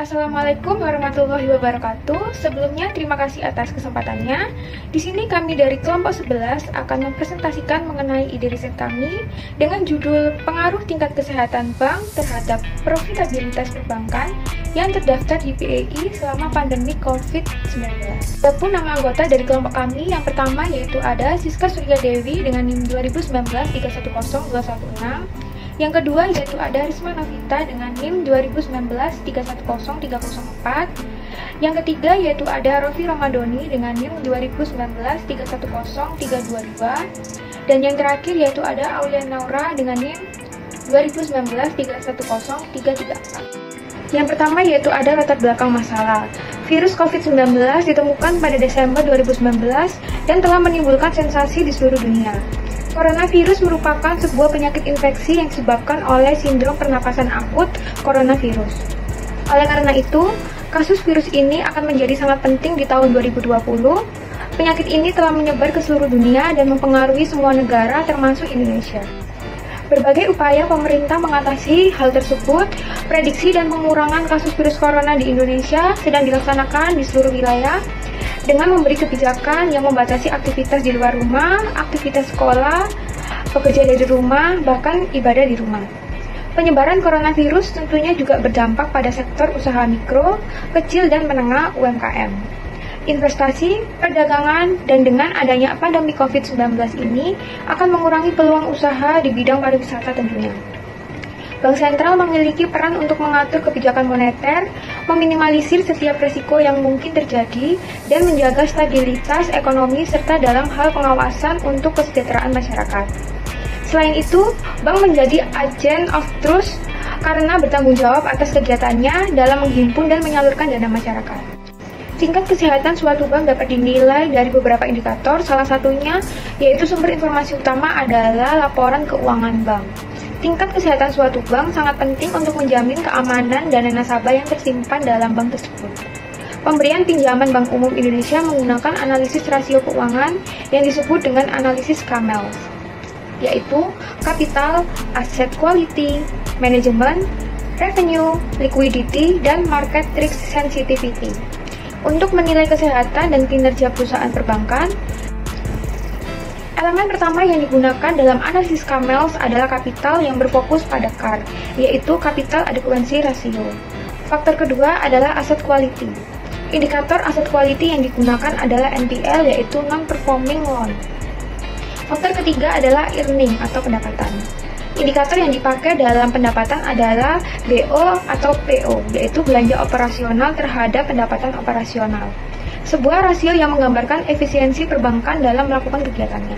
Assalamualaikum warahmatullahi wabarakatuh. Sebelumnya terima kasih atas kesempatannya. Di sini kami dari kelompok 11 akan mempresentasikan mengenai ide riset kami dengan judul Pengaruh Tingkat Kesehatan Bank terhadap Profitabilitas Perbankan yang terdaftar di BEI selama pandemi COVID-19. Adapun nama anggota dari kelompok kami yang pertama yaitu ada Siska Surya Dewi dengan NIM 2019310216. Yang kedua yaitu ada Risma Novita dengan NIM 2019310304. Yang ketiga yaitu ada Rofi Ramadhani dengan NIM 2019310322. Dan yang terakhir yaitu ada Aulia Naura dengan NIM 2019310334. Yang pertama yaitu ada latar belakang masalah. Virus COVID-19 ditemukan pada Desember 2019 dan telah menimbulkan sensasi di seluruh dunia. Coronavirus merupakan sebuah penyakit infeksi yang disebabkan oleh sindrom pernapasan akut coronavirus. Oleh karena itu, kasus virus ini akan menjadi sangat penting di tahun 2020. Penyakit ini telah menyebar ke seluruh dunia dan mempengaruhi semua negara termasuk Indonesia. Berbagai upaya pemerintah mengatasi hal tersebut, prediksi dan pengurangan kasus virus corona di Indonesia sedang dilaksanakan di seluruh wilayah, dengan memberi kebijakan yang membatasi aktivitas di luar rumah, aktivitas sekolah, bekerja dari rumah, bahkan ibadah di rumah. Penyebaran coronavirus tentunya juga berdampak pada sektor usaha mikro, kecil dan menengah UMKM. Investasi, perdagangan, dan dengan adanya pandemi COVID-19 ini akan mengurangi peluang usaha di bidang pariwisata tentunya. Bank sentral memiliki peran untuk mengatur kebijakan moneter, meminimalisir setiap risiko yang mungkin terjadi, dan menjaga stabilitas ekonomi serta dalam hal pengawasan untuk kesejahteraan masyarakat. Selain itu, bank menjadi agent of trust karena bertanggung jawab atas kegiatannya dalam menghimpun dan menyalurkan dana masyarakat. Tingkat kesehatan suatu bank dapat dinilai dari beberapa indikator, salah satunya yaitu sumber informasi utama adalah laporan keuangan bank. Tingkat kesehatan suatu bank sangat penting untuk menjamin keamanan dana nasabah yang tersimpan dalam bank tersebut. Pemberian pinjaman Bank Umum Indonesia menggunakan analisis rasio keuangan yang disebut dengan analisis CAMELS, yaitu capital, asset quality, management, revenue, liquidity, dan market risk sensitivity. Untuk menilai kesehatan dan kinerja perusahaan perbankan, elemen pertama yang digunakan dalam analisis CAMELS adalah kapital yang berfokus pada CAR, yaitu capital adequacy ratio. Faktor kedua adalah asset quality. Indikator asset quality yang digunakan adalah NPL, yaitu non-performing loan. Faktor ketiga adalah earning atau pendapatan. Indikator yang dipakai dalam pendapatan adalah BO atau PO, yaitu belanja operasional terhadap pendapatan operasional. Sebuah rasio yang menggambarkan efisiensi perbankan dalam melakukan kegiatannya.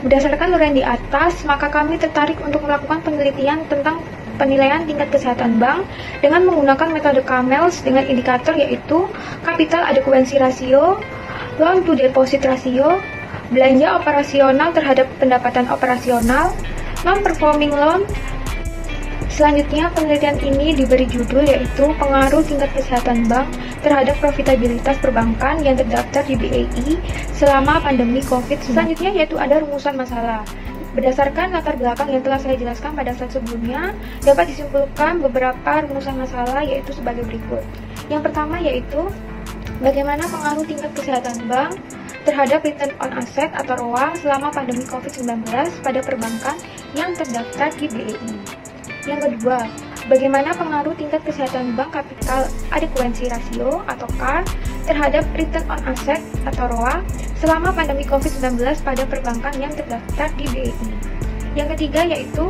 Berdasarkan uraian di atas, maka kami tertarik untuk melakukan penelitian tentang penilaian tingkat kesehatan bank dengan menggunakan metode CAMELS dengan indikator yaitu capital adequacy ratio, loan to deposit ratio, belanja operasional terhadap pendapatan operasional, non-performing loan. Selanjutnya, penelitian ini diberi judul yaitu Pengaruh Tingkat Kesehatan Bank terhadap Profitabilitas Perbankan yang terdaftar di BEI selama pandemi COVID. Selanjutnya yaitu ada rumusan masalah. Berdasarkan latar belakang yang telah saya jelaskan pada slide sebelumnya, dapat disimpulkan beberapa rumusan masalah yaitu sebagai berikut. Yang pertama yaitu bagaimana pengaruh tingkat kesehatan bank terhadap return on asset atau ROA selama pandemi COVID-19 pada perbankan yang terdaftar di BEI. Yang kedua, bagaimana pengaruh tingkat kesehatan bank capital adequacy ratio atau CAR terhadap return on asset atau ROA selama pandemi COVID-19 pada perbankan yang terdaftar di BEI. Yang ketiga yaitu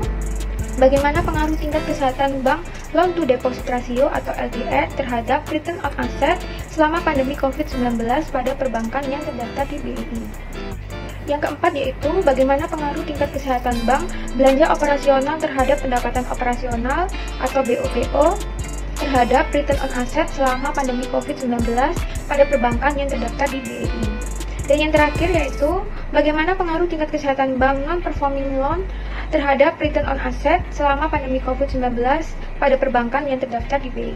bagaimana pengaruh tingkat kesehatan bank loan to deposit ratio atau LTR terhadap return on asset selama pandemi COVID-19 pada perbankan yang terdaftar di BEI. Yang keempat yaitu bagaimana pengaruh tingkat kesehatan bank belanja operasional terhadap pendapatan operasional atau BOPO terhadap return on asset selama pandemi COVID-19 pada perbankan yang terdaftar di BEI. Dan yang terakhir yaitu bagaimana pengaruh tingkat kesehatan bank non-performing loan terhadap return on asset selama pandemi COVID-19 pada perbankan yang terdaftar di BI.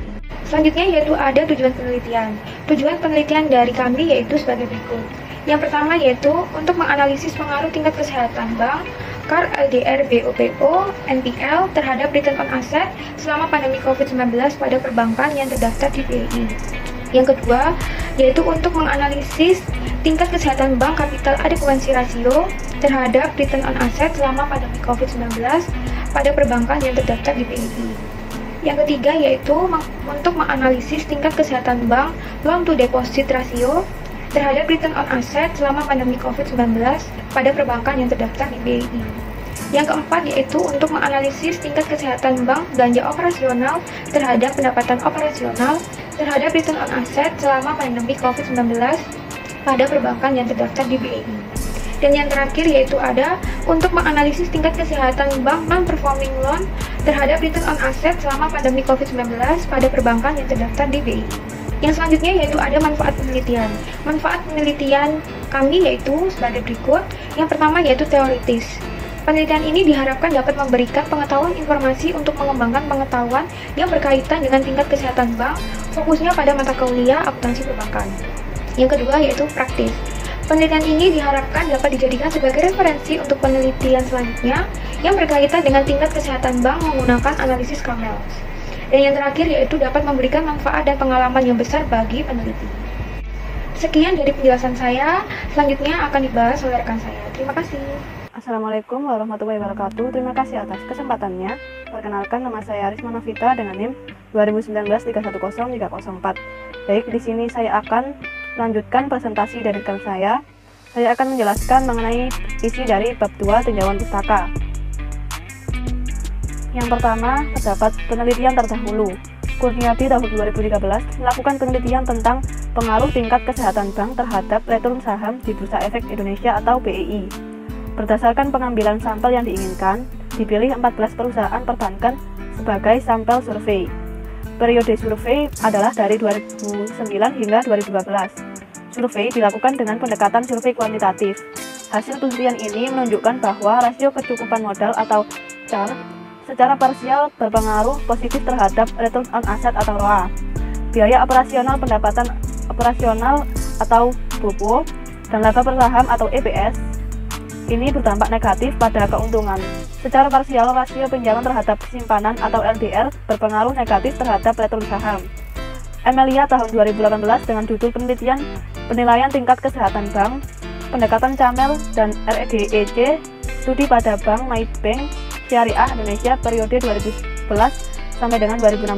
Selanjutnya yaitu ada tujuan penelitian. Tujuan penelitian dari kami yaitu sebagai berikut. Yang pertama yaitu untuk menganalisis pengaruh tingkat kesehatan bank, CAR, LDR, BOPO, NPL terhadap return on asset selama pandemi COVID-19 pada perbankan yang terdaftar di BI. Yang kedua yaitu untuk menganalisis tingkat kesehatan bank capital adequacy ratio terhadap return on asset selama pandemi COVID-19 pada perbankan yang terdaftar di BI. Yang ketiga yaitu untuk menganalisis tingkat kesehatan bank loan to deposit ratio terhadap return on asset selama pandemi COVID-19 pada perbankan yang terdaftar di BI. Yang keempat yaitu untuk menganalisis tingkat kesehatan bank belanja operasional terhadap pendapatan operasional terhadap return on asset selama pandemi COVID-19 pada perbankan yang terdaftar di BI. Dan yang terakhir yaitu ada untuk menganalisis tingkat kesehatan bank non-performing loan terhadap return on asset selama pandemi COVID-19 pada perbankan yang terdaftar di BI. Yang selanjutnya yaitu ada manfaat penelitian. Manfaat penelitian kami yaitu sebagai berikut. Yang pertama yaitu teoritis. Penelitian ini diharapkan dapat memberikan pengetahuan informasi untuk mengembangkan pengetahuan yang berkaitan dengan tingkat kesehatan bank, fokusnya pada mata kuliah akuntansi perbankan. Yang kedua yaitu praktis. Penelitian ini diharapkan dapat dijadikan sebagai referensi untuk penelitian selanjutnya yang berkaitan dengan tingkat kesehatan bank menggunakan analisis CAMELS. Dan yang terakhir yaitu dapat memberikan manfaat dan pengalaman yang besar bagi peneliti. Sekian dari penjelasan saya, selanjutnya akan dibahas oleh rekan saya. Terima kasih. Assalamualaikum warahmatullahi wabarakatuh. Terima kasih atas kesempatannya. Perkenalkan, nama saya Arisma Novita dengan NIM 2019310304. Baik, di sini saya akan lanjutkan presentasi dari rekan saya. Saya akan menjelaskan mengenai isi dari bab 2 tinjauan pustaka. Yang pertama, terdapat penelitian terdahulu. Kurniadi tahun 2013 melakukan penelitian tentang pengaruh tingkat kesehatan bank terhadap return saham di Bursa Efek Indonesia atau BEI. Berdasarkan pengambilan sampel yang diinginkan, dipilih 14 perusahaan perbankan sebagai sampel survei. Periode survei adalah dari 2009 hingga 2012. Survei dilakukan dengan pendekatan survei kuantitatif. Hasil penelitian ini menunjukkan bahwa rasio kecukupan modal atau CAR secara parsial berpengaruh positif terhadap return on asset atau ROA. Biaya operasional pendapatan operasional atau BOPO dan laba per saham atau EPS ini berdampak negatif pada keuntungan. Secara parsial, rasio pinjaman terhadap simpanan atau LDR berpengaruh negatif terhadap return saham. Emilia tahun 2018 dengan judul penelitian penilaian tingkat kesehatan bank, pendekatan CAMEL dan REDEC, studi pada Bank Maybank Syariah Indonesia periode 2011 sampai dengan 2016.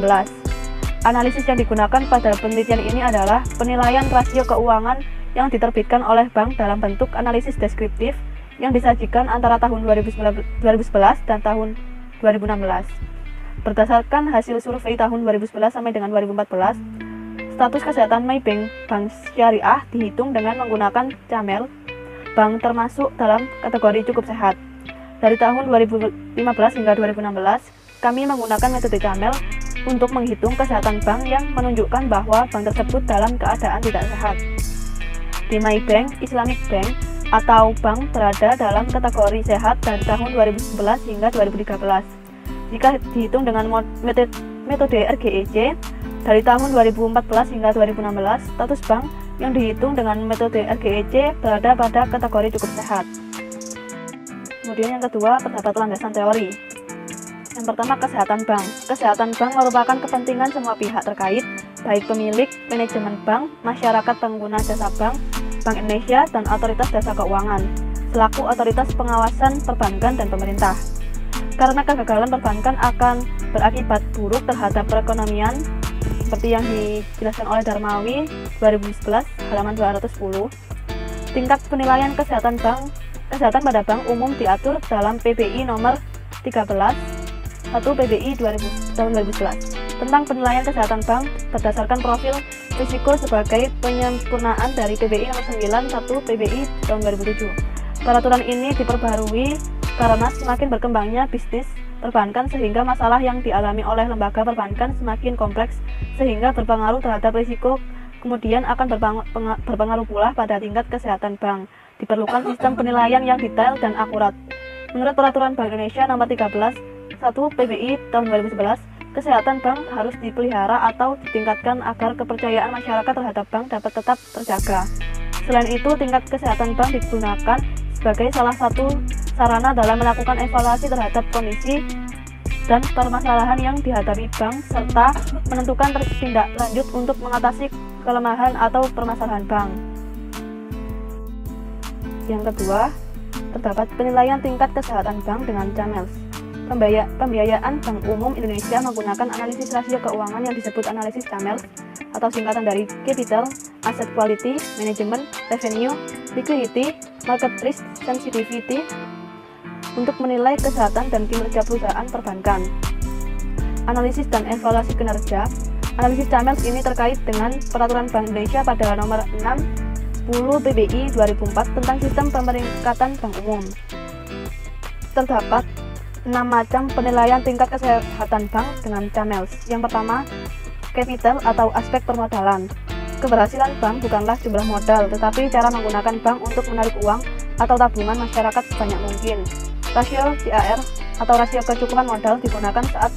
Analisis yang digunakan pada penelitian ini adalah penilaian rasio keuangan yang diterbitkan oleh bank dalam bentuk analisis deskriptif yang disajikan antara tahun 2011 dan tahun 2016. Berdasarkan hasil survei tahun 2011 sampai dengan 2014, status kesehatan Maybank Bank Syariah dihitung dengan menggunakan CAMEL. Bank termasuk dalam kategori cukup sehat. Dari tahun 2015 hingga 2016, kami menggunakan metode CAMEL untuk menghitung kesehatan bank yang menunjukkan bahwa bank tersebut dalam keadaan tidak sehat. Di Maybank Islamic Bank atau bank berada dalam kategori sehat dari tahun 2011 hingga 2013. Jika dihitung dengan metode RGEC, dari tahun 2014 hingga 2016, status bank yang dihitung dengan metode RGEC berada pada kategori cukup sehat. Kemudian yang kedua, terdapat landasan teori. Yang pertama, kesehatan bank. Kesehatan bank merupakan kepentingan semua pihak terkait, baik pemilik, manajemen bank, masyarakat pengguna jasa bank, Bank Indonesia, dan otoritas jasa keuangan, selaku otoritas pengawasan perbankan dan pemerintah. Karena kegagalan perbankan akan berakibat buruk terhadap perekonomian, seperti yang dijelaskan oleh Darmawi 2011 halaman 210. Tingkat penilaian kesehatan pada bank umum diatur dalam PBI nomor 13 1 PBI tahun 2011 tentang penilaian kesehatan bank berdasarkan profil risiko sebagai penyempurnaan dari PBI nomor 9 1 PBI tahun 2007. Peraturan ini diperbarui karena semakin berkembangnya bisnis perbankan sehingga masalah yang dialami oleh lembaga perbankan semakin kompleks sehingga berpengaruh terhadap risiko Kemudian akan berpengaruh pula pada tingkat kesehatan bank. Diperlukan sistem penilaian yang detail dan akurat. Menurut Peraturan Bank Indonesia Nomor 13 1 PBI tahun 2011, kesehatan bank harus dipelihara atau ditingkatkan agar kepercayaan masyarakat terhadap bank dapat tetap terjaga. Selain itu, tingkat kesehatan bank digunakan sebagai salah satu sarana dalam melakukan evaluasi terhadap kondisi dan permasalahan yang dihadapi bank serta menentukan tindak lanjut untuk mengatasi kelemahan atau permasalahan bank. Yang kedua, terdapat penilaian tingkat kesehatan bank dengan CAMELS. Pembiayaan Bank Umum Indonesia menggunakan analisis rasio keuangan yang disebut analisis CAMELS atau singkatan dari Capital, Asset Quality, Management, Revenue, Liquidity, Market Risk Sensitivity untuk menilai kesehatan dan kinerja perusahaan perbankan. Analisis dan evaluasi kinerja. Analisis CAMELS ini terkait dengan Peraturan Bank Indonesia pada nomor 6 10 PBI 2004 tentang sistem pemeringkatan bank umum. Terdapat 6 macam penilaian tingkat kesehatan bank dengan CAMELS. Yang pertama, capital atau aspek permodalan. Keberhasilan bank bukanlah jumlah modal, tetapi cara menggunakan bank untuk menarik uang atau tabungan masyarakat sebanyak mungkin. Rasio CAR atau rasio kecukupan modal digunakan saat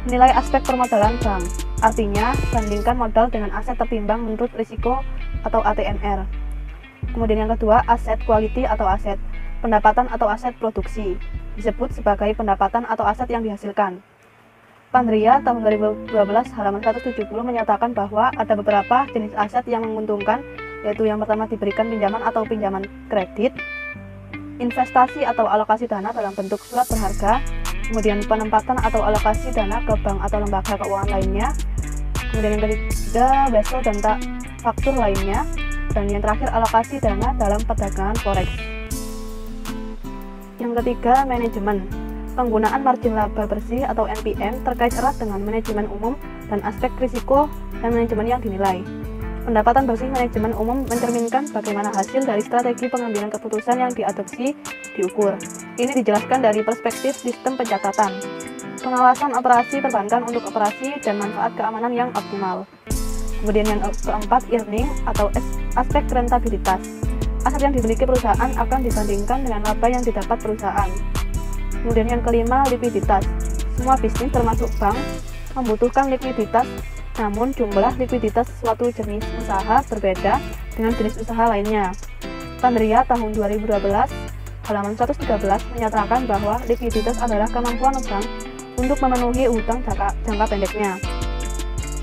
menilai aspek permodalan bank. Artinya, bandingkan modal dengan aset tertimbang menurut risiko atau ATMR. Kemudian yang kedua, aset quality atau aset pendapatan atau aset produksi, disebut sebagai pendapatan atau aset yang dihasilkan. Pandria tahun 2012 halaman 170 menyatakan bahwa ada beberapa jenis aset yang menguntungkan, yaitu yang pertama diberikan pinjaman atau pinjaman kredit, investasi atau alokasi dana dalam bentuk surat berharga, kemudian penempatan atau alokasi dana ke bank atau lembaga keuangan lainnya, kemudian yang ketiga wesel dan faktur lainnya, dan yang terakhir alokasi dana dalam perdagangan forex. Yang ketiga, manajemen. Penggunaan margin laba bersih atau NPM terkait erat dengan manajemen umum dan aspek risiko dan manajemen yang dinilai. Pendapatan bersih manajemen umum mencerminkan bagaimana hasil dari strategi pengambilan keputusan yang diadopsi diukur. Ini dijelaskan dari perspektif sistem pencatatan. Pengawasan operasi perbankan untuk operasi dan manfaat keamanan yang optimal. Kemudian yang keempat, earning atau aspek rentabilitas. Aset yang dimiliki perusahaan akan dibandingkan dengan laba yang didapat perusahaan. Kemudian yang kelima, likuiditas. Semua bisnis termasuk bank membutuhkan likuiditas, namun jumlah likuiditas suatu jenis usaha berbeda dengan jenis usaha lainnya. Pandria tahun 2012 halaman 113 menyatakan bahwa likuiditas adalah kemampuan bank untuk memenuhi utang jangka pendeknya.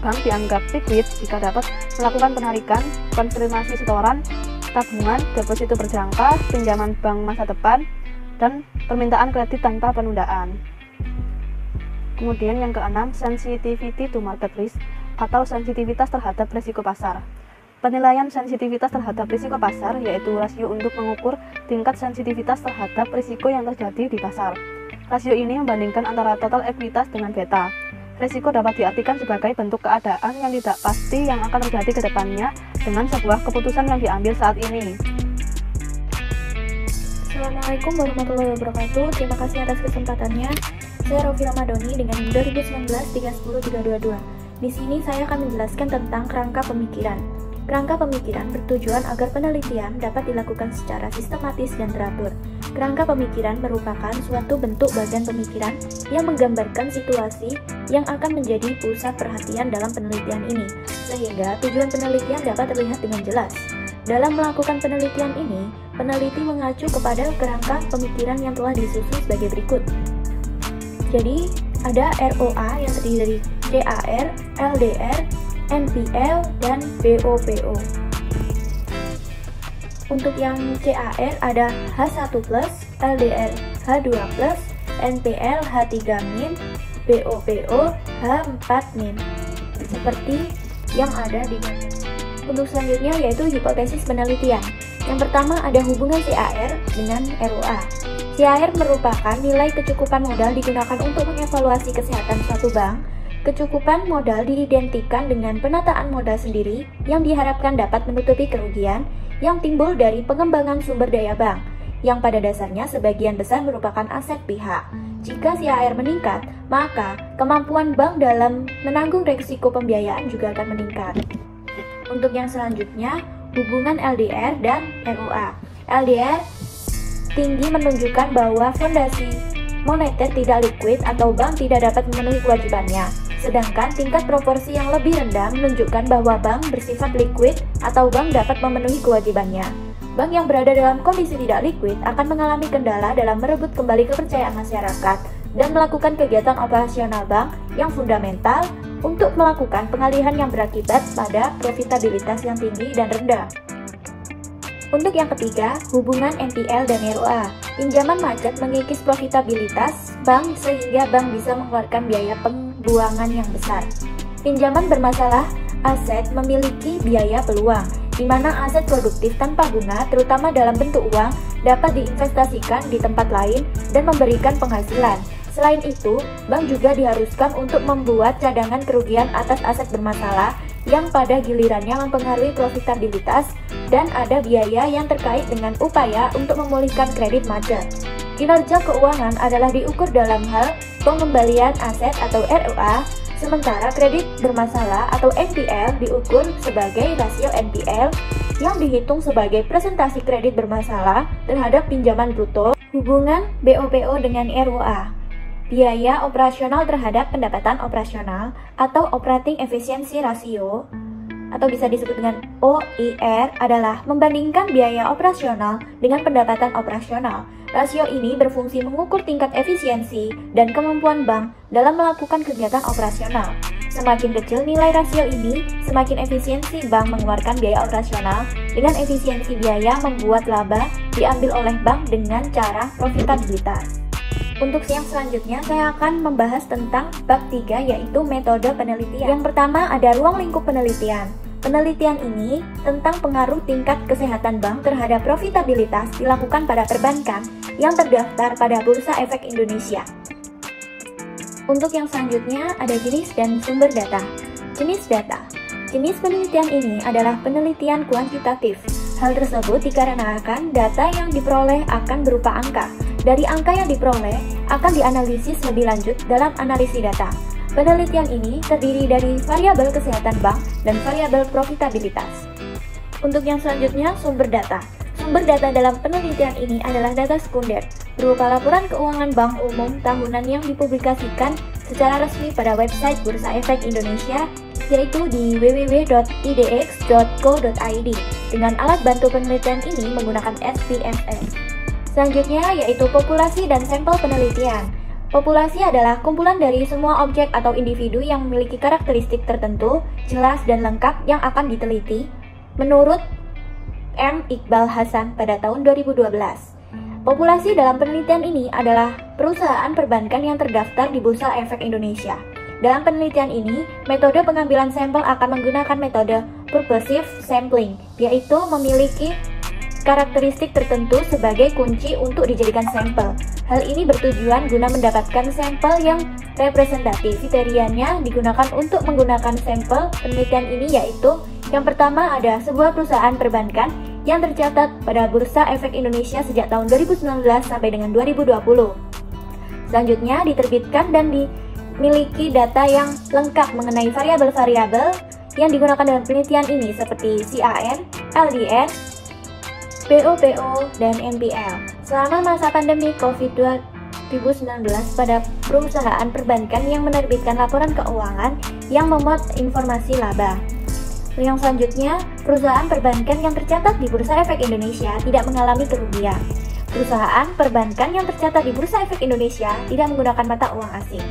Bank dianggap liquid jika dapat melakukan penarikan, konfirmasi setoran, tabungan, deposito berjangka, pinjaman bank masa depan, dan permintaan kredit tanpa penundaan. Kemudian yang keenam, sensitivity to market risk atau sensitivitas terhadap risiko pasar. Penilaian sensitivitas terhadap risiko pasar yaitu rasio untuk mengukur tingkat sensitivitas terhadap risiko yang terjadi di pasar. Rasio ini membandingkan antara total ekuitas dengan beta. Risiko dapat diartikan sebagai bentuk keadaan yang tidak pasti yang akan terjadi ke depannya dengan sebuah keputusan yang diambil saat ini. Assalamualaikum warahmatullahi wabarakatuh. Terima kasih atas kesempatannya. Saya Rofi Ramadhani dengan 2019-310-322. Di sini saya akan menjelaskan tentang kerangka pemikiran. Kerangka pemikiran bertujuan agar penelitian dapat dilakukan secara sistematis dan teratur. Kerangka pemikiran merupakan suatu bentuk bagian pemikiran yang menggambarkan situasi yang akan menjadi pusat perhatian dalam penelitian ini, sehingga tujuan penelitian dapat terlihat dengan jelas. Dalam melakukan penelitian ini, peneliti mengacu kepada kerangka pemikiran yang telah disusun sebagai berikut. Jadi, ada ROA yang terdiri dari CAR, LDR, NPL, dan BOPO. Untuk yang CAR ada H1+, LDR H2+, NPL H3-, BOPO H4-. Seperti yang ada di gambar. Untuk selanjutnya yaitu hipotesis penelitian. Yang pertama ada hubungan CAR dengan ROA. CAR merupakan nilai kecukupan modal digunakan untuk mengevaluasi kesehatan suatu bank. Kecukupan modal diidentikan dengan penataan modal sendiri yang diharapkan dapat menutupi kerugian yang timbul dari pengembangan sumber daya bank, yang pada dasarnya sebagian besar merupakan aset pihak. Jika CAR meningkat, maka kemampuan bank dalam menanggung risiko pembiayaan juga akan meningkat. Untuk yang selanjutnya, hubungan LDR dan ROA. LDR tinggi menunjukkan bahwa fondasi moneter tidak liquid atau bank tidak dapat memenuhi kewajibannya. Sedangkan tingkat proporsi yang lebih rendah menunjukkan bahwa bank bersifat liquid atau bank dapat memenuhi kewajibannya. Bank yang berada dalam kondisi tidak liquid akan mengalami kendala dalam merebut kembali kepercayaan masyarakat dan melakukan kegiatan operasional bank yang fundamental untuk melakukan pengalihan yang berakibat pada profitabilitas yang tinggi dan rendah. Untuk yang ketiga, hubungan NPL dan ROA. Pinjaman macet mengikis profitabilitas bank sehingga bank bisa mengeluarkan biaya pembuangan yang besar. Pinjaman bermasalah aset memiliki biaya peluang, di mana aset produktif tanpa bunga, terutama dalam bentuk uang, dapat diinvestasikan di tempat lain dan memberikan penghasilan. Selain itu, bank juga diharuskan untuk membuat cadangan kerugian atas aset bermasalah yang pada gilirannya mempengaruhi profitabilitas dan ada biaya yang terkait dengan upaya untuk memulihkan kredit macet. Kinerja keuangan adalah diukur dalam hal pengembalian aset atau ROA, sementara kredit bermasalah atau NPL diukur sebagai rasio NPL yang dihitung sebagai presentasi kredit bermasalah terhadap pinjaman bruto. Hubungan BOPO dengan ROA. Biaya operasional terhadap pendapatan operasional atau operating efficiency ratio atau bisa disebut dengan OIR adalah membandingkan biaya operasional dengan pendapatan operasional. Rasio ini berfungsi mengukur tingkat efisiensi dan kemampuan bank dalam melakukan kegiatan operasional. Semakin kecil nilai rasio ini, semakin efisiensi bank mengeluarkan biaya operasional. Dengan efisiensi biaya membuat laba diambil oleh bank dengan cara profitabilitas. Untuk yang selanjutnya, saya akan membahas tentang bab 3, yaitu metode penelitian. Yang pertama ada ruang lingkup penelitian. Penelitian ini tentang pengaruh tingkat kesehatan bank terhadap profitabilitas dilakukan pada perbankan yang terdaftar pada Bursa Efek Indonesia. Untuk yang selanjutnya ada jenis dan sumber data. Jenis data. Jenis penelitian ini adalah penelitian kuantitatif. Hal tersebut dikarenakan data yang diperoleh akan berupa angka. Dari angka yang diperoleh akan dianalisis lebih lanjut dalam analisis data. Penelitian ini terdiri dari variabel kesehatan bank dan variabel profitabilitas. Untuk yang selanjutnya, sumber data. Sumber data dalam penelitian ini adalah data sekunder, berupa laporan keuangan bank umum tahunan yang dipublikasikan secara resmi pada website Bursa Efek Indonesia, yaitu di www.idx.co.id. Dengan alat bantu penelitian ini menggunakan SPSS. Selanjutnya yaitu populasi dan sampel penelitian. Populasi adalah kumpulan dari semua objek atau individu yang memiliki karakteristik tertentu, jelas dan lengkap yang akan diteliti. Menurut M. Iqbal Hasan pada tahun 2012. Populasi dalam penelitian ini adalah perusahaan perbankan yang terdaftar di Bursa Efek Indonesia. Dalam penelitian ini, metode pengambilan sampel akan menggunakan metode purposive sampling, yaitu memiliki karakteristik tertentu sebagai kunci untuk dijadikan sampel. Hal ini bertujuan guna mendapatkan sampel yang representatif. Kriterianya digunakan untuk menggunakan sampel penelitian ini yaitu yang pertama ada sebuah perusahaan perbankan yang tercatat pada Bursa Efek Indonesia sejak tahun 2019 sampai dengan 2020. Selanjutnya diterbitkan dan dimiliki data yang lengkap mengenai variabel-variabel yang digunakan dalam penelitian ini seperti CAN, LDR, BOPO, dan NPL. Selama masa pandemi COVID-19 pada perusahaan perbankan yang menerbitkan laporan keuangan yang memuat informasi laba. Yang selanjutnya, perusahaan perbankan yang tercatat di Bursa Efek Indonesia tidak mengalami kerugian. Perusahaan perbankan yang tercatat di Bursa Efek Indonesia tidak menggunakan mata uang asing.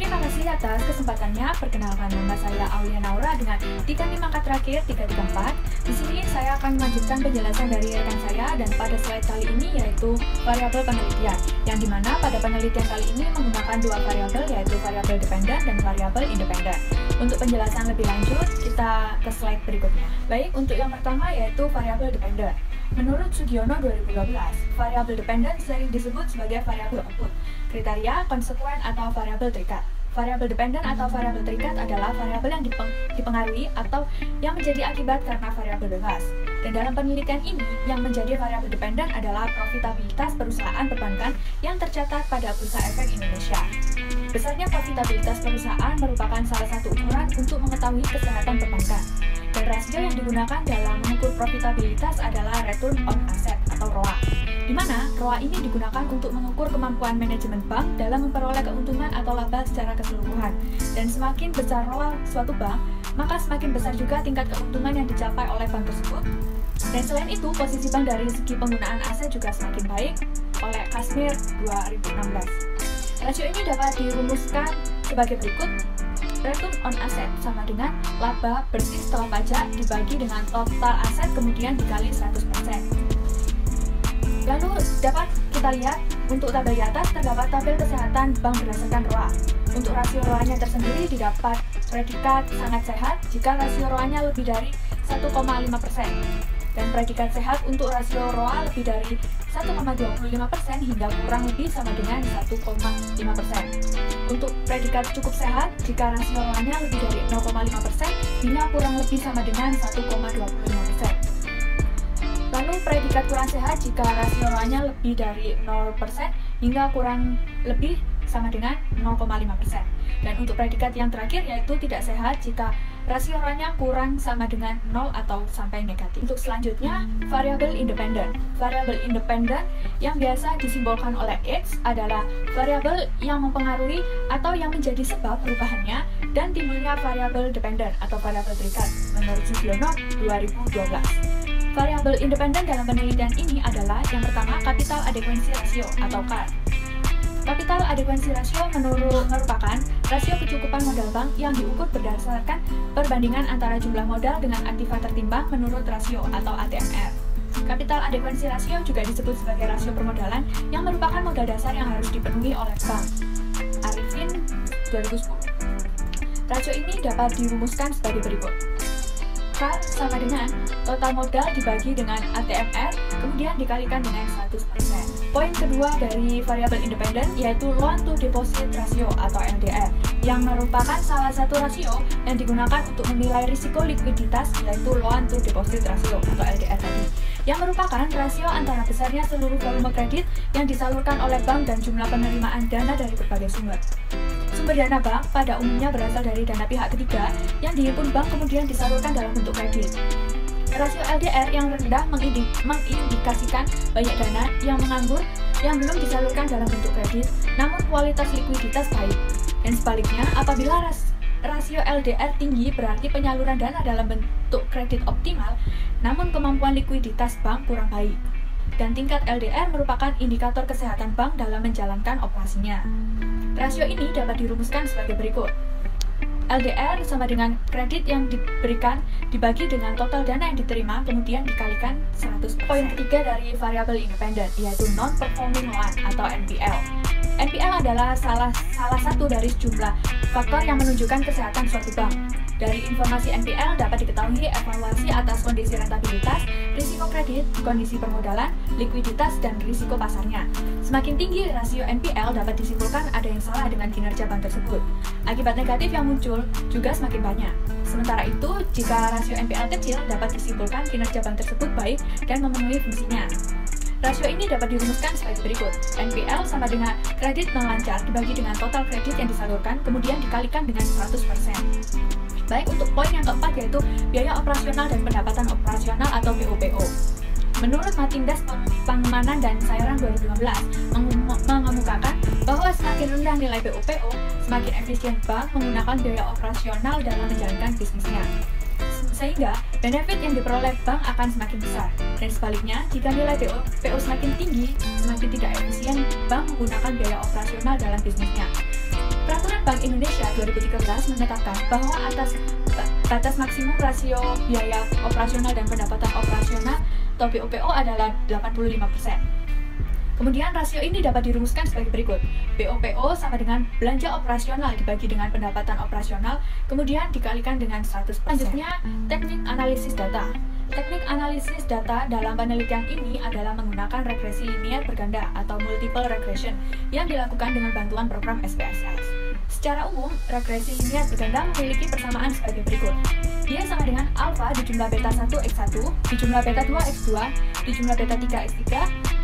Terima kasih atas kesempatannya. Perkenalkan, nama saya Aulia Naura dengan tiga mangkat terakhir 334. Di sini saya akan melanjutkan penjelasan dari rekan saya dan pada slide kali ini yaitu variabel penelitian, yang dimana pada penelitian kali ini menggunakan dua variabel yaitu variabel dependen dan variabel independen. Untuk penjelasan lebih lanjut, kita ke slide berikutnya. Baik, untuk yang pertama yaitu variabel dependen. Menurut Sugiono 2012, variabel dependen sering disebut sebagai variabel output, kriteria, konsekuen, atau variabel terikat. Variabel dependen atau variabel terikat adalah variabel yang dipengaruhi atau yang menjadi akibat karena variabel bebas. Dan dalam penelitian ini, yang menjadi variabel dependen adalah profitabilitas perusahaan perbankan yang tercatat pada Bursa Efek Indonesia. Besarnya profitabilitas perusahaan merupakan salah satu ukuran untuk mengetahui kesehatan perbankan. Dan rasio yang digunakan dalam mengukur profitabilitas adalah return on asset atau ROA, di mana ROA ini digunakan untuk mengukur kemampuan manajemen bank dalam memperoleh keuntungan atau laba secara keseluruhan. Dan semakin besar ROA suatu bank, maka semakin besar juga tingkat keuntungan yang dicapai oleh bank tersebut. Dan selain itu, posisi bank dari segi penggunaan aset juga semakin baik oleh Kashmir 2016. Rasio ini dapat dirumuskan sebagai berikut. Return on asset sama dengan laba bersih setelah pajak dibagi dengan total aset kemudian dikali 100%. Lalu dapat kita lihat untuk tabel di atas terdapat tabel kesehatan bank berdasarkan ROA. Untuk rasio ROA-nya tersendiri didapat predikat sangat sehat jika rasio ROA-nya lebih dari 1,5%. Dan predikat sehat untuk rasio ROA lebih dari 1,25% hingga kurang lebih sama dengan 1,5%. Untuk predikat cukup sehat jika rasio ROA-nya lebih dari 0,5% hingga kurang lebih sama dengan 1,25%. Lalu predikat kurang sehat jika rasio ROA-nya lebih dari 0% hingga kurang lebih sama dengan 0,5%. Dan untuk predikat yang terakhir yaitu tidak sehat jika rasio ROA-nya kurang sama dengan 0 atau sampai negatif. Untuk selanjutnya, variabel independen. Variabel independen yang biasa disimbolkan oleh X adalah variabel yang mempengaruhi atau yang menjadi sebab perubahannya dan timbulnya variabel dependen atau variabel terikat menurut Siblionov 2012. Variabel independen dalam penelitian ini adalah yang pertama capital adequacy ratio atau CAR. Capital adequacy ratio merupakan rasio kecukupan modal bank yang diukur berdasarkan perbandingan antara jumlah modal dengan aktiva tertimbang menurut rasio atau ATMR. Capital adequacy ratio juga disebut sebagai rasio permodalan yang merupakan modal dasar yang harus dipenuhi oleh bank. Arifin 2010. Rasio ini dapat dirumuskan sebagai berikut. CAR sama dengan total modal dibagi dengan ATMR, kemudian dikalikan dengan 100%. Poin kedua dari variabel independen yaitu loan to deposit ratio atau LDR, yang merupakan salah satu rasio yang digunakan untuk menilai risiko likuiditas yaitu loan to deposit ratio atau LDR tadi, yang merupakan rasio antara besarnya seluruh volume kredit yang disalurkan oleh bank dan jumlah penerimaan dana dari berbagai sumber. Sumber dana bank pada umumnya berasal dari dana pihak ketiga yang dihimpun bank kemudian disalurkan dalam bentuk kredit. Rasio LDR yang rendah mengindikasikan banyak dana yang menganggur yang belum disalurkan dalam bentuk kredit, namun kualitas likuiditas baik. Dan sebaliknya, apabila rasio LDR tinggi berarti penyaluran dana dalam bentuk kredit optimal, namun kemampuan likuiditas bank kurang baik. Dan tingkat LDR merupakan indikator kesehatan bank dalam menjalankan operasinya. Rasio ini dapat dirumuskan sebagai berikut. LDR sama dengan kredit yang diberikan dibagi dengan total dana yang diterima kemudian dikalikan 100%. Poin ketiga dari variabel independen yaitu non-performing loan atau NPL. NPL adalah salah satu dari sejumlah faktor yang menunjukkan kesehatan suatu bank. Dari informasi NPL dapat diketahui evaluasi atas kondisi rentabilitas, risiko kredit, kondisi permodalan, likuiditas, dan risiko pasarnya. Semakin tinggi rasio NPL dapat disimpulkan ada yang salah dengan kinerja bank tersebut. Akibat negatif yang muncul juga semakin banyak. Sementara itu, jika rasio NPL kecil dapat disimpulkan kinerja bank tersebut baik dan memenuhi fungsinya. Rasio ini dapat dirumuskan sebagai berikut. NPL sama dengan kredit lancar dibagi dengan total kredit yang disalurkan, kemudian dikalikan dengan 100%. Baik, untuk poin yang keempat yaitu biaya operasional dan pendapatan operasional atau BOPO. Menurut Matindas Pangemanan dan Sayuran 2015 mengemukakan bahwa semakin rendah nilai BOPO, semakin efisien bank menggunakan biaya operasional dalam menjalankan bisnisnya. Sehingga benefit yang diperoleh bank akan semakin besar. Dan sebaliknya, jika nilai BOPO semakin tinggi, semakin tidak efisien bank menggunakan biaya operasional dalam bisnisnya. Peraturan Bank Indonesia 2013 menetapkan bahwa atas batas maksimum rasio biaya operasional dan pendapatan operasional atau BOPO adalah 85%. Kemudian rasio ini dapat dirumuskan sebagai berikut. BOPO sama dengan belanja operasional dibagi dengan pendapatan operasional, kemudian dikalikan dengan 100%. Selanjutnya, teknik analisis data. Teknik analisis data dalam penelitian ini adalah menggunakan regresi linear berganda atau multiple regression yang dilakukan dengan bantuan program SPSS. Secara umum, regresi linear berganda memiliki persamaan sebagai berikut. Dia sama dengan alfa dijumlah beta 1 x1, dijumlah beta 2 x2, dijumlah beta 3 x3,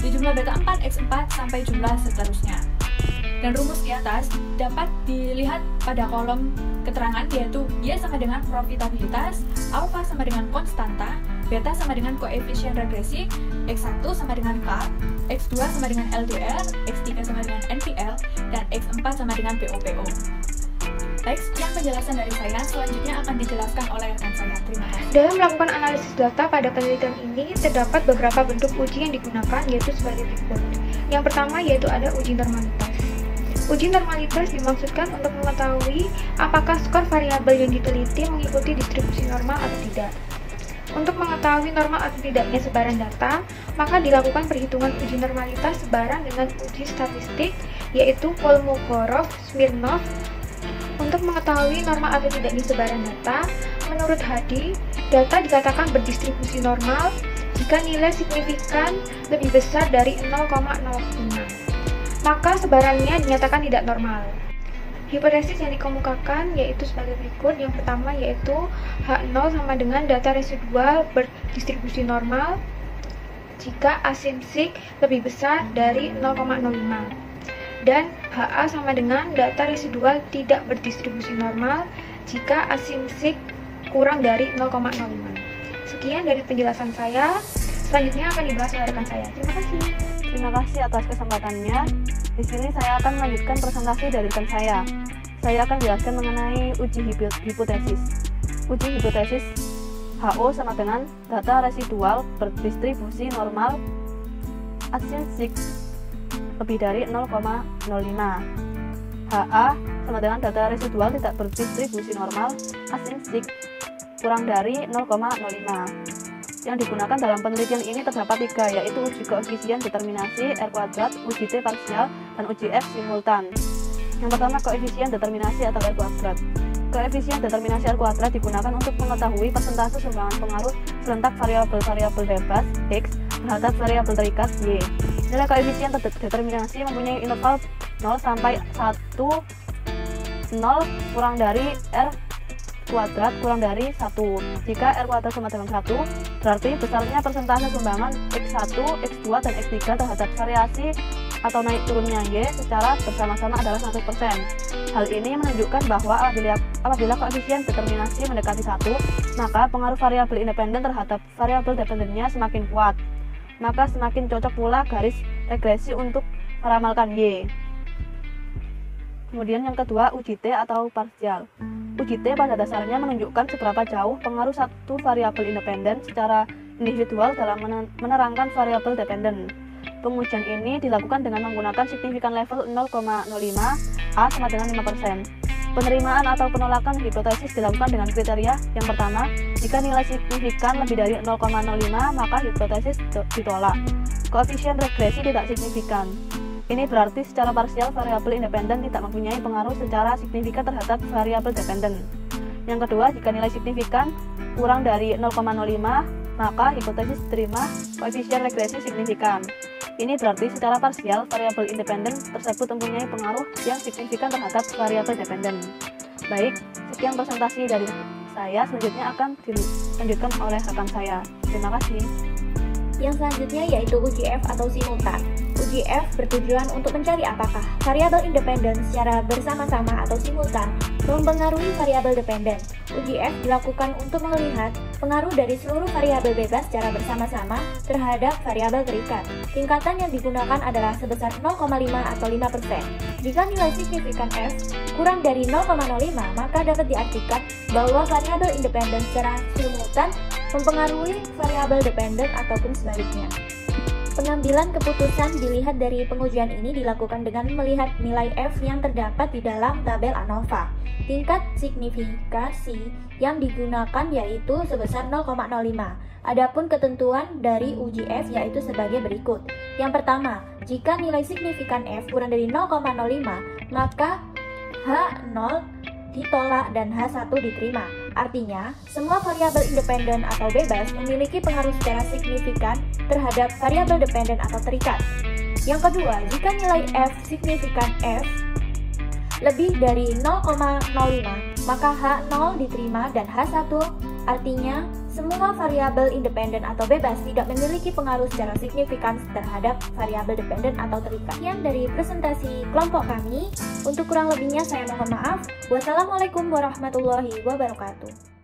dijumlah beta 4 x4 sampai jumlah seterusnya. Dan rumus di atas dapat dilihat pada kolom keterangan keterangan yaitu Y sama dengan profitabilitas, alfa sama dengan konstanta, beta sama dengan koefisien regresi, X1 sama dengan K, X2 sama dengan LDR, X3 sama dengan NPL, dan X4 sama dengan POPO. Baik, sekian penjelasan dari saya. Selanjutnya akan dijelaskan oleh rekan saya. Terima kasih. Dalam melakukan analisis data pada penelitian ini, terdapat beberapa bentuk uji yang digunakan, yaitu sebagai berikut. Yang pertama yaitu ada uji normalitas. Uji normalitas dimaksudkan untuk mengetahui apakah skor variabel yang diteliti mengikuti distribusi normal atau tidak. Untuk mengetahui normal atau tidaknya sebaran data, maka dilakukan perhitungan uji normalitas sebaran dengan uji statistik, yaitu Kolmogorov-Smirnov. Untuk mengetahui normal atau tidaknya sebaran data, menurut Hadi, data dikatakan berdistribusi normal jika nilai signifikan lebih besar dari 0,05, maka sebarannya dinyatakan tidak normal. Hipotesis yang dikemukakan yaitu sebagai berikut. Yang pertama yaitu H0 sama dengan data residual berdistribusi normal jika asimsik lebih besar dari 0,05, dan HA sama dengan data residual tidak berdistribusi normal jika asimsik kurang dari 0,05. Sekian dari penjelasan saya. Selanjutnya akan dibahas oleh rekan saya. Terima kasih. Terima kasih atas kesempatannya. Di sini saya akan melanjutkan presentasi dari rekan saya. Saya akan jelaskan mengenai uji hipotesis. Uji hipotesis HO sama dengan data residual berdistribusi normal asimsik lebih dari 0,05. HA sama dengan data residual tidak berdistribusi normal asimsik kurang dari 0,05. Yang digunakan dalam penelitian ini terdapat 3, yaitu uji koefisien determinasi R², uji T parsial, dan uji F simultan. Yang pertama, koefisien determinasi atau R². Koefisien determinasi R² digunakan untuk mengetahui persentase sumbangan pengaruh serentak variabel-variabel bebas X terhadap variabel terikat Y. Nilai koefisien determinasi mempunyai interval 0 sampai 1, 0 kurang dari R² kurang dari 1. Jika R² sama dengan 1, berarti besarnya persentase sumbangan X1, X2, dan X3 terhadap variasi atau naik turunnya Y secara bersama-sama adalah 100%. Hal ini menunjukkan bahwa apabila koefisien determinasi mendekati 1, maka pengaruh variabel independen terhadap variabel dependennya semakin kuat. Maka semakin cocok pula garis regresi untuk meramalkan Y. Kemudian yang kedua, uji T atau parsial. Uji T pada dasarnya menunjukkan seberapa jauh pengaruh satu variabel independen secara individual dalam menerangkan variabel dependen. Pengujian ini dilakukan dengan menggunakan signifikan level 0,05 A sama dengan 5%. Penerimaan atau penolakan hipotesis dilakukan dengan kriteria yang pertama, jika nilai signifikan lebih dari 0,05 maka hipotesis ditolak. Koefisien regresi tidak signifikan. Ini berarti secara parsial variabel independen tidak mempunyai pengaruh secara signifikan terhadap variabel dependen. Yang kedua, jika nilai signifikan kurang dari 0,05, maka hipotesis diterima koefisien regresi signifikan. Ini berarti secara parsial variabel independen tersebut mempunyai pengaruh yang signifikan terhadap variabel dependen. Baik, sekian presentasi dari saya. Selanjutnya akan dilanjutkan oleh rekan saya. Terima kasih. Yang selanjutnya yaitu uji F atau simultan. Uji F bertujuan untuk mencari apakah variabel independen secara bersama-sama atau simultan mempengaruhi variabel dependen. Uji F dilakukan untuk melihat pengaruh dari seluruh variabel bebas secara bersama-sama terhadap variabel terikat. Tingkatan yang digunakan adalah sebesar 0,5 atau 5%. Jika nilai signifikan F kurang dari 0,05, maka dapat diartikan bahwa variabel independen secara simultan mempengaruhi variabel dependen ataupun sebaliknya. Pengambilan keputusan dilihat dari pengujian ini dilakukan dengan melihat nilai F yang terdapat di dalam tabel ANOVA. Tingkat signifikasi yang digunakan yaitu sebesar 0,05. Adapun ketentuan dari uji F yaitu sebagai berikut. Yang pertama, jika nilai signifikan F kurang dari 0,05, maka H0 ditolak dan H1 diterima. Artinya, semua variabel independen atau bebas memiliki pengaruh secara signifikan terhadap variabel dependen atau terikat. Yang kedua, jika nilai F signifikan F lebih dari 0,05, maka H0 diterima dan H1 Artinya, semua variabel independen atau bebas tidak memiliki pengaruh secara signifikan terhadap variabel dependen atau terikat. Sekian dari presentasi kelompok kami. Untuk kurang lebihnya saya mohon maaf. Wassalamualaikum warahmatullahi wabarakatuh.